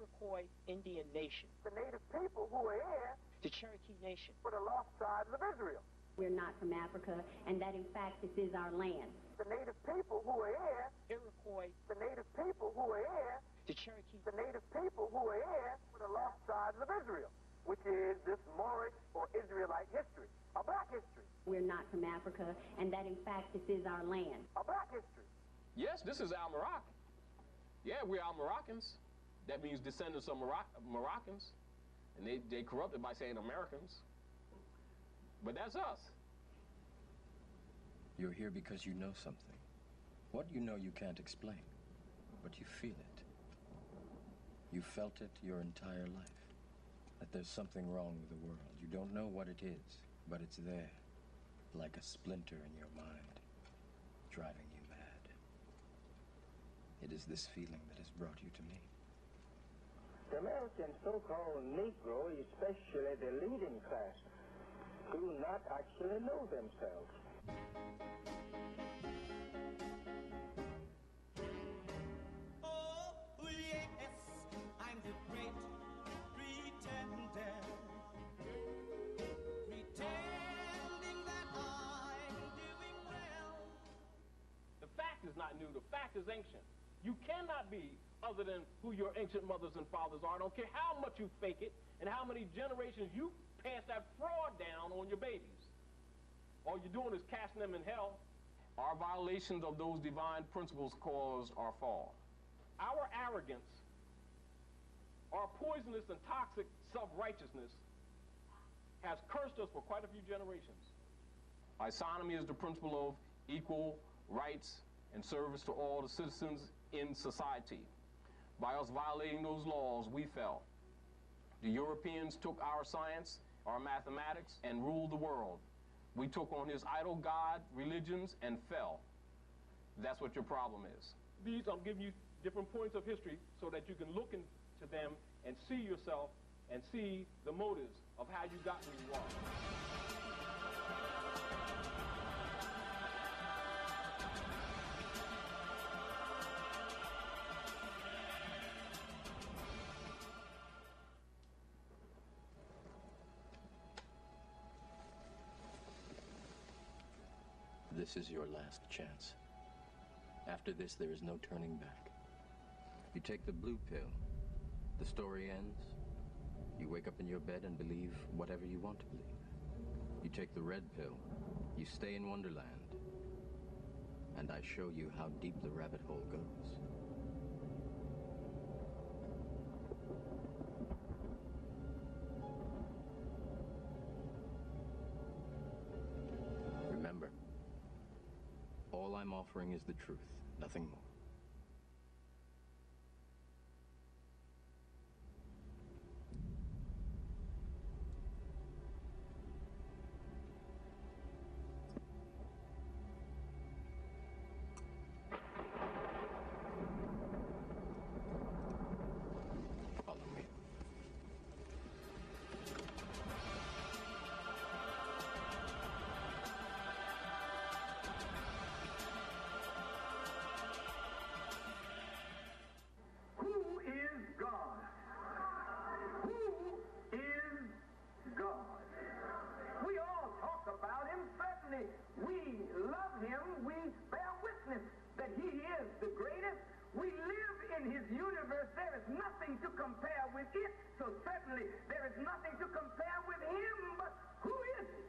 Iroquois Indian Nation. The native people who are here. The Cherokee Nation. For the lost tribes of Israel. We're not from Africa, and that in fact this is our land. The native people who are here. Iroquois. The native people who are here. The Cherokee. The native people who are here for the lost tribes of Israel, which is this Moorish or Israelite history, a black history. We're not from Africa, and that in fact this is our land. A black history. Yes, this is Al Moroccan. Yeah, we're Al Moroccans. That means descendants of Moroccans. And they corrupted by saying Americans. But that's us. You're here because you know something. What you know you can't explain, but you feel it. You felt it your entire life, that there's something wrong with the world. You don't know what it is, but it's there, like a splinter in your mind, driving you mad. It is this feeling that has brought you to me. The American so-called Negro, especially the leading class, do not actually know themselves. Oh, yes, I'm the great pretender, pretending that I'm doing well. The fact is not new. The fact is ancient. You cannot be other than who your ancient mothers and fathers are. I don't care how much you fake it and how many generations you pass that fraud down on your babies. All you're doing is casting them in hell. Our violations of those divine principles cause our fall. Our arrogance, our poisonous and toxic self-righteousness has cursed us for quite a few generations. Isonomy is the principle of equal rights and service to all the citizens in society. By us violating those laws, we fell. The Europeans took our science, our mathematics, and ruled the world. We took on his idol god, religions, and fell. That's what your problem is. These, I'm giving you different points of history so that you can look into them and see yourself and see the motives of how you got where you are. This is your last chance. After this, there is no turning back. You take the blue pill, the story ends. You wake up in your bed and believe whatever you want to believe. You take the red pill, you stay in Wonderland, and I show you how deep the rabbit hole goes. Remember, all I'm offering is the truth, nothing more. Follow me. Who is God? Who is God? We all talk about him. Certainly, we love him. We bear witness that he is the greatest. We live in his universe. There is nothing to compare with it. So certainly, there is nothing to compare with him. But who is he?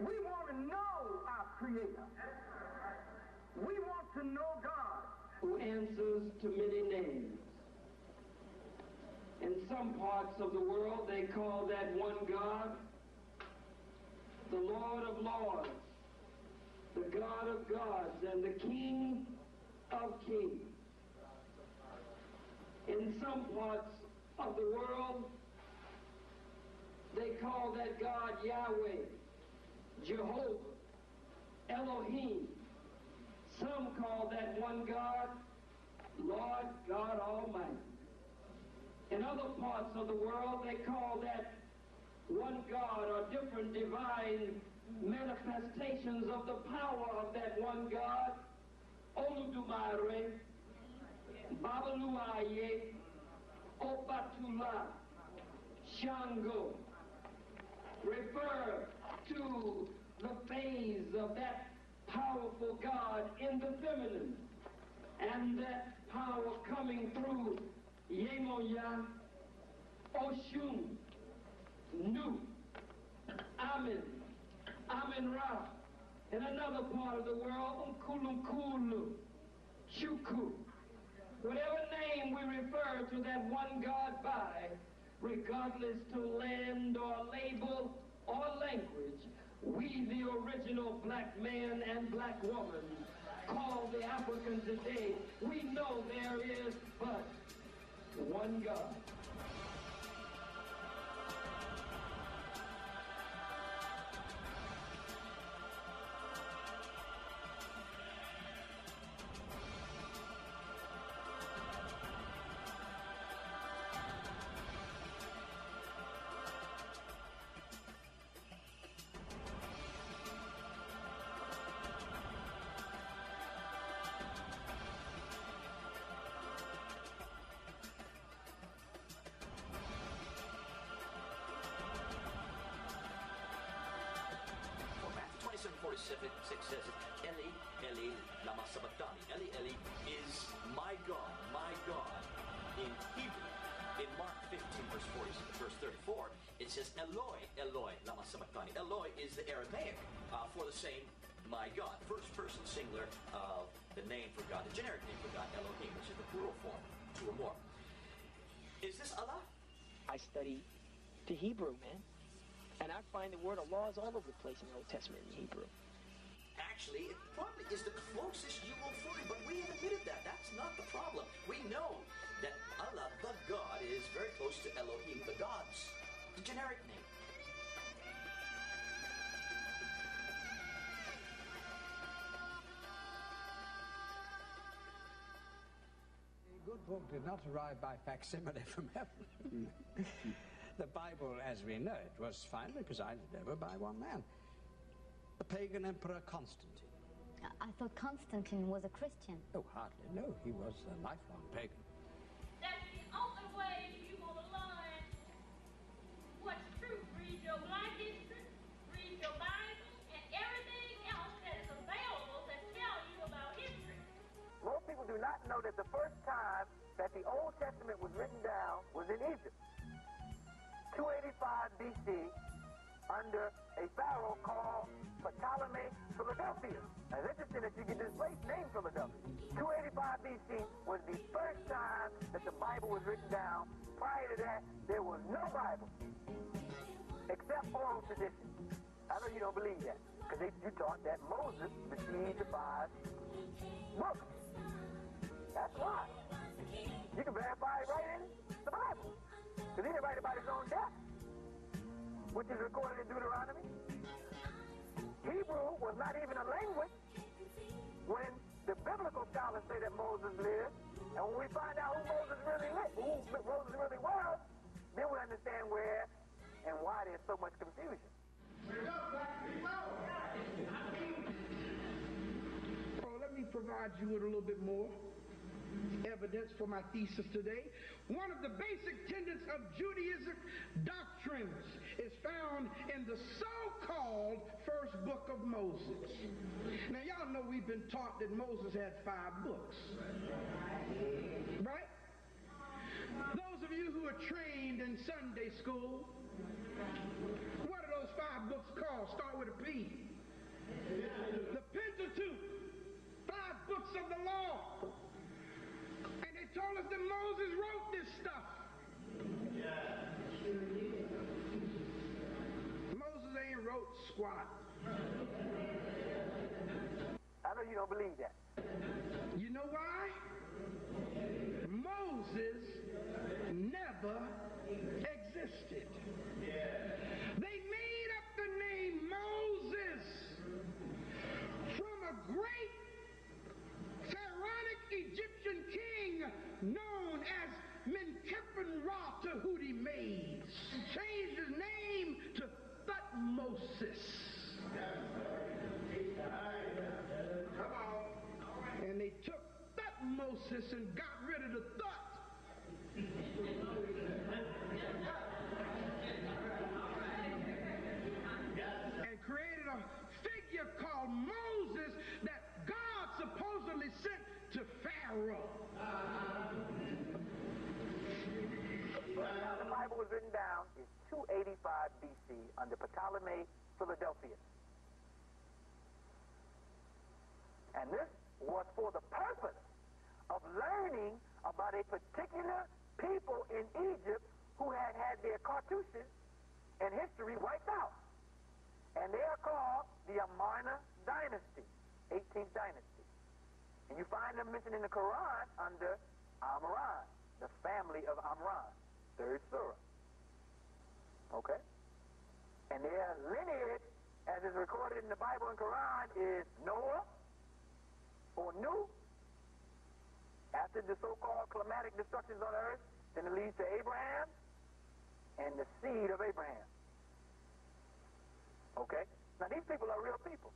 We want to know our Creator. We want to know God, who answers to many names. In some parts of the world, they call that one God the Lord of Lords, the God of gods, and the King of kings. In some parts of the world, they call that God Yahweh, Jehovah, Elohim. Some call that one God, Lord God Almighty. In other parts of the world, they call that one God or different divine manifestations of the power of that one God, Olodumare, Babaluaye, Opatula, Shango, refer to the phase of that powerful God in the feminine, and that power coming through Yemoya, Oshun, Nu, Amen, Amen-Ra. In another part of the world, Nkulunkulu, Chuku. Whatever name we refer to that one God by, regardless to land or label or language, we, the original black man and black woman, call the African today, we know there is but one God. Says, Eli, Eli, lama sabachthani. Eli, Eli is my God, in Hebrew. In Mark 15, verse 34, it says, Eloi, Eloi, lama sabachthani. Eloi is the Aramaic for the same my God. First person singular of the name for God, the generic name for God, Elohim, which is the plural form, two or more. Is this Allah? I study the Hebrew, man. And I find the word Allah is all over the place in the Old Testament in Hebrew. Actually, it probably is the closest you will find, but we have admitted that. That's not the problem. We know that Allah, the God, is very close to Elohim, the gods, the generic name. A good book did not arrive by facsimile from heaven. The Bible, as we know it, was finally presided over by one man, the pagan Emperor Constantine. I thought Constantine was a Christian. Oh, hardly. No, he was a lifelong pagan. That's the only way you want to learn what's true. Read your black history, read your Bible, and everything else that is available that tell you about history. Most people do not know that the first time that the Old Testament was written down was in Egypt. 285 BC, under a pharaoh called Ptolemy Philadelphia. Now, it's interesting that you get this place named Philadelphia. 285 BC was the first time that the Bible was written down. Prior to that, there was no Bible, except oral tradition. I know you don't believe that, because you taught that Moses received the 5 books. That's why. You can verify it right in the Bible. Because he didn't write about his own death, which is recorded in Deuteronomy. Hebrew was not even a language when the biblical scholars say that Moses lived. And when we find out who Moses really was, then we understand where and why there's so much confusion. Well, let me provide you with a little bit more evidence for my thesis today. One of the basic tenets of Judaism doctrines is found in the so-called first book of Moses. Now, y'all know we've been taught that Moses had 5 books. Right? Those of you who are trained in Sunday school, what are those 5 books called? Start with a P. The Pentateuch, 5 books of the law. And they told us that Moses wrote this stuff. Moses ain't wrote squat. I know you don't believe that. You know why? Moses never existed. They made up the name Moses from a great pharaonic Egyptian king known as Menkapen-Ra Tahuti Mase. Changed his name to Thutmoses. Come on. And they took Moses and got rid of the thought. And created a figure called Moses that God supposedly sent to Pharaoh. Now, the Bible was written down in 285 BC under Ptolemy Philadelphus. And this was for the purpose of learning about a particular people in Egypt who had had their cartouches and history wiped out. And they are called the Amarna dynasty, 18th dynasty. And you find them mentioned in the Quran under Amran, the family of Amran, 3rd surah. Okay? And their lineage, as is recorded in the Bible and Quran, is Noah, or Nuh. After the so-called climatic destructions on earth, then it leads to Abraham and the seed of Abraham. Okay? Now, these people are real people.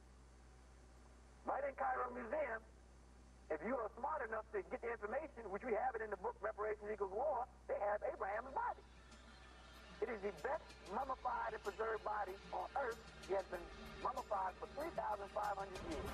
Right in Cairo Museum, if you are smart enough to get the information, which we have it in the book Reparations Equals War, they have Abraham's body. It is the best mummified and preserved body on earth. He has been mummified for 3,500 years.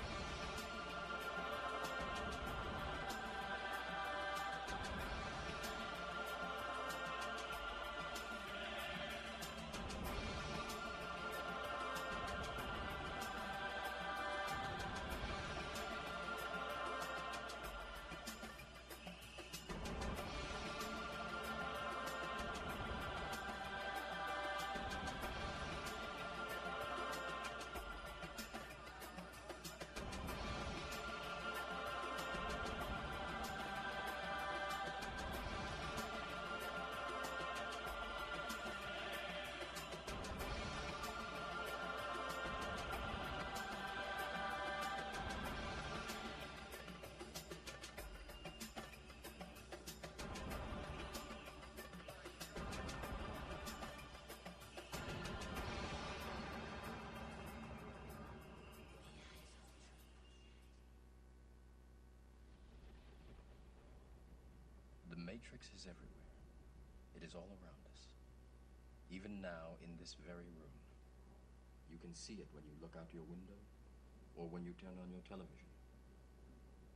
The Matrix is everywhere. It is all around us. Even now, in this very room. You can see it when you look out your window or when you turn on your television.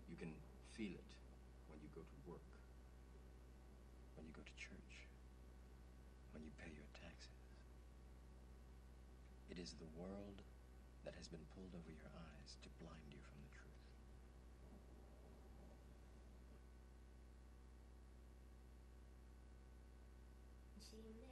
You can feel it when you go to work, when you go to church, when you pay your taxes. It is the world that has been pulled over your eyes to blind you from the truth. She